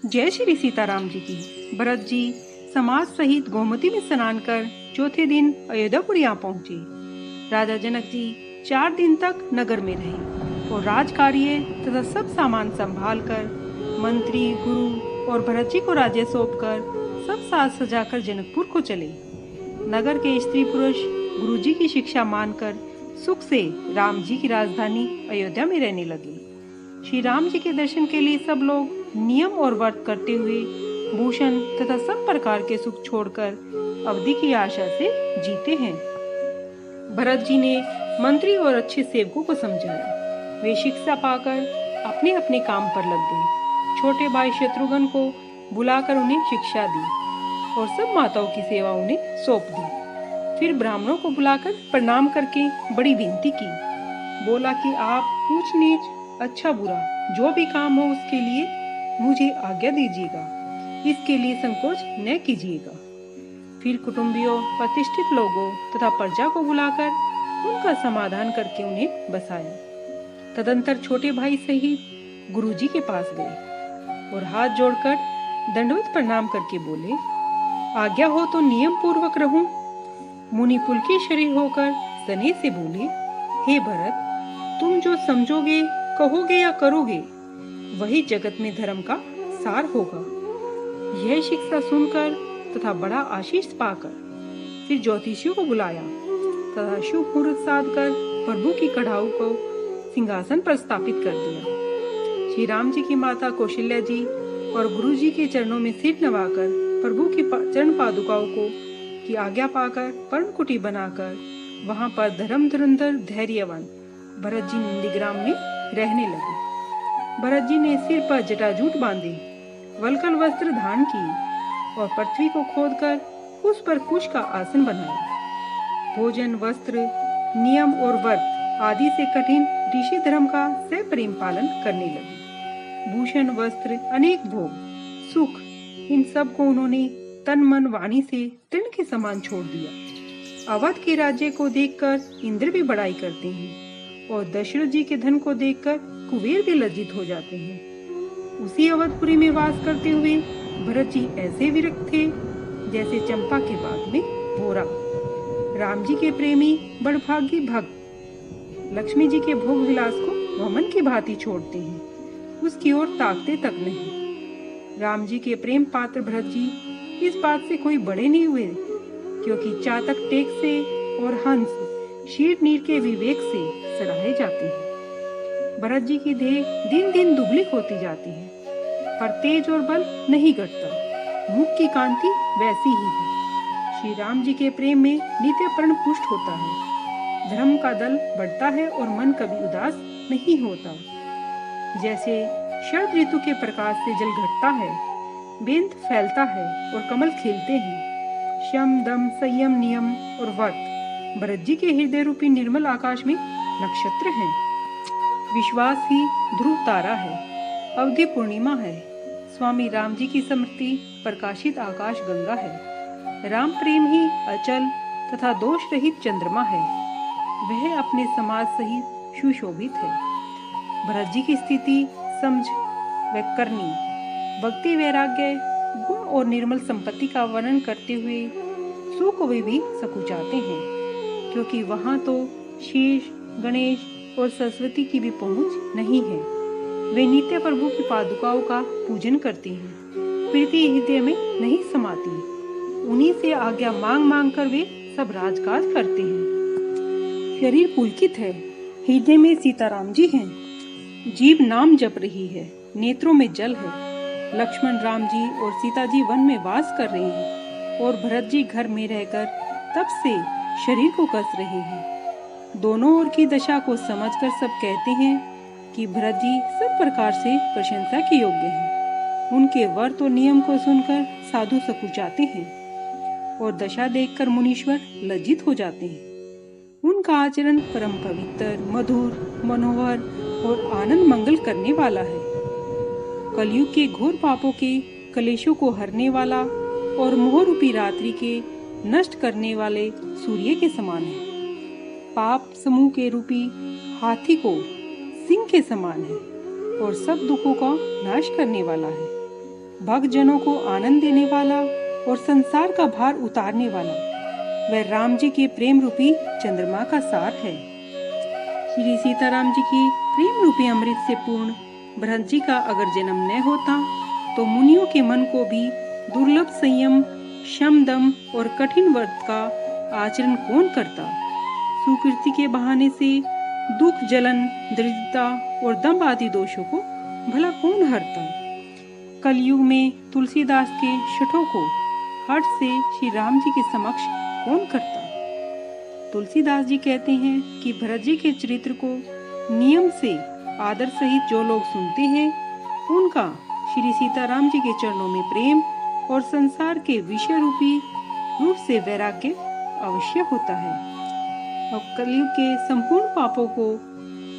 जय श्री सीताराम जी की। भरत जी समाज सहित गोमती में स्नान कर चौथे दिन अयोध्यापुरी आ पहुंचे। राजा जनक जी 4 दिन तक नगर में रहे और राज कार्य तथा सब सामान संभाल कर मंत्री गुरु और भरत जी को राज्य सौंप कर सब साज सजाकर जनकपुर को चले। नगर के स्त्री पुरुष गुरु जी की शिक्षा मानकर सुख से राम जी की राजधानी अयोध्या में रहने लगे। श्री राम जी के दर्शन के लिए सब लोग नियम और व्रत करते हुए भूषण तथा सब प्रकार के सुख छोड़कर अवधि की आशा से जीते हैं। भरत जी ने मंत्री और अच्छे सेवकों को समझाया। वे शिक्षा पाकर अपने अपने काम पर लग गए। छोटे भाई शत्रुघ्न को बुलाकर उन्हें शिक्षा दी और सब माताओं की सेवा उन्हें सौंप दी। फिर ब्राह्मणों को बुलाकर प्रणाम करके बड़ी विनती की। बोला कि आप ऊंच नीच अच्छा बुरा जो भी काम हो उसके लिए मुझे आज्ञा दीजिएगा, इसके लिए संकोच न कीजिएगा। फिर कुटुंबियों, प्रतिष्ठित लोगों तथा प्रजा को बुलाकर उनका समाधान करके उन्हें बसाया। तदंतर छोटे भाई सहित गुरु जी के पास गए और हाथ जोड़कर दंडवत प्रणाम करके बोले, आज्ञा हो तो नियम पूर्वक रहूं। मुनि पुलकित शरीर होकर स्नेह से बोले, हे भरत, तुम जो समझोगे कहोगे या करोगे वही जगत में धर्म का सार होगा। यह शिक्षा सुनकर तथा बड़ा आशीष पाकर फिर ज्योतिषियों को बुलाया तथा शुभ मुहूर्त साध कर प्रभु की कढ़ाऊ को सिंहासन पर स्थापित कर दिया। श्री राम जी की माता कौशल्या जी और गुरु जी के चरणों में सिर नवाकर प्रभु की चरण पादुकाओं को की आज्ञा पाकर पर्ण कुटी बनाकर वहां पर धर्म धुरंधर धैर्यवान भरत जी नंदीग्राम में रहने लगे। भरत जी ने सिर पर जटाजूट बांधे, वल्कल वस्त्र धारण किए और पृथ्वी को खोदकर उस पर कुश का आसन बनाया। भोजन, वस्त्र, नियम और व्रत आदि से कठिन ऋषि धर्म का सप्रेम पालन करने लगे। भूषण, वस्त्र, अनेक भोग, सुख, इन सब को उन्होंने तन मन वाणी से तृण के समान छोड़ दिया। अवध के राज्य को देखकर इंद्र भी बड़ाई करते हैं और दशरथ जी के धन को देखकर कुबेर भी लज्जित हो जाते हैं। उसी अवधपुरी में वास करते हुए भरत जी ऐसे विरक्त थे जैसे चंपा के बाग में भोरा। राम जी के प्रेमी बड़भागी भक्त लक्ष्मी जी के भोग विलास को वमन की भांति छोड़ते हैं, उसकी ओर ताकते तक नहीं। राम जी के प्रेम पात्र भरत जी इस बात से कोई बड़े नहीं हुए, क्योंकि चातक टेक से और हंस शीर नीर के विवेक से सराहे जाते हैं। भरत जी की देह दिन दिन दुबली होती जाती है, पर तेज और बल नहीं घटता। मुख की कांति वैसी ही है। श्री राम जी के प्रेम में नित्य प्रण पुष्ट होता है। धर्म का दल बढ़ता है और मन कभी उदास नहीं होता। जैसे शरद ऋतु के प्रकाश से जल घटता है, बेंत फैलता है और कमल खिलते हैं। शम, दम, संयम, नियम और व्रत भरत जी के हृदय रूपी निर्मल आकाश में नक्षत्र हैं। विश्वास ही ध्रुव तारा है। अवधि पूर्णिमा है। स्वामी राम जी की स्मृति प्रकाशित आकाश गंगा है। राम प्रेम ही अचल तथा दोष रहित चंद्रमा है। वह अपने समाज सहित सुशोभित है। भरत जी की स्थिति समझ व करनी, भक्ति, वैराग्य, गुण और निर्मल संपत्ति का वर्णन करते हुए सुख वे भी सकुचाते हैं, क्योंकि वहां तो शीश, गणेश और सरस्वती की भी पहुंच नहीं है। वे नित्य प्रभु की पादुकाओं का पूजन करते हैं। प्रीति हृदय में नहीं समाती। उन्हीं से आज्ञा मांग मांग कर वे सब राजकाज करते हैं। शरीर पुलकित है, हृदय में सीताराम जी हैं। जीभ नाम जप रही है, नेत्रों में जल है। लक्ष्मण, राम जी और सीता जी वन में वास कर रहे हैं और भरत जी घर में रहकर तप से शरीर को कस रहे हैं। दोनों ओर की दशा को समझकर सब कहते हैं कि भरत जी सब प्रकार से प्रशंसा के योग्य हैं। उनके व्रत और नियम को सुनकर साधु सकुचाते हैं और दशा देखकर मुनीश्वर लज्जित हो जाते हैं। उनका आचरण परम पवित्र, मधुर, मनोहर और आनंद मंगल करने वाला है। कलयुग के घोर पापों के कलेशों को हरने वाला और मोह रूपी रात्रि के नष्ट करने वाले सूर्य के समान है। पाप समूह के रूपी हाथी को सिंह के समान है और सब दुखों का नाश करने वाला है। भक्तजनों को आनंद देने वाला और संसार का भार उतारने वाला वह राम जी के प्रेम रूपी चंद्रमा का सार है। श्री सीताराम जी की प्रेम रूपी अमृत से पूर्ण भरत जी का अगर जन्म न होता तो मुनियों के मन को भी दुर्लभ संयम, शम, दम और कठिन व्रत का आचरण कौन करता। सुकृति के बहाने से दुख, जलन, दरिद्रता और दंभ आदि दोषों को भला कौन हरता। कलयुग में तुलसीदास के शठों को हठ से श्री राम जी के समक्ष कौन करता। तुलसीदास जी कहते हैं कि भरत जी के चरित्र को नियम से आदर सहित जो लोग सुनते हैं उनका श्री सीताराम जी के चरणों में प्रेम और संसार के विषय रूपी रूप से वैराग्य अवश्य होता है। अब कलयुग के संपूर्ण पापों को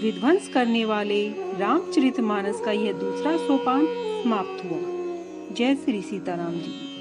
विध्वंस करने वाले रामचरितमानस का यह दूसरा सोपान समाप्त हुआ। जय श्री सीताराम जी।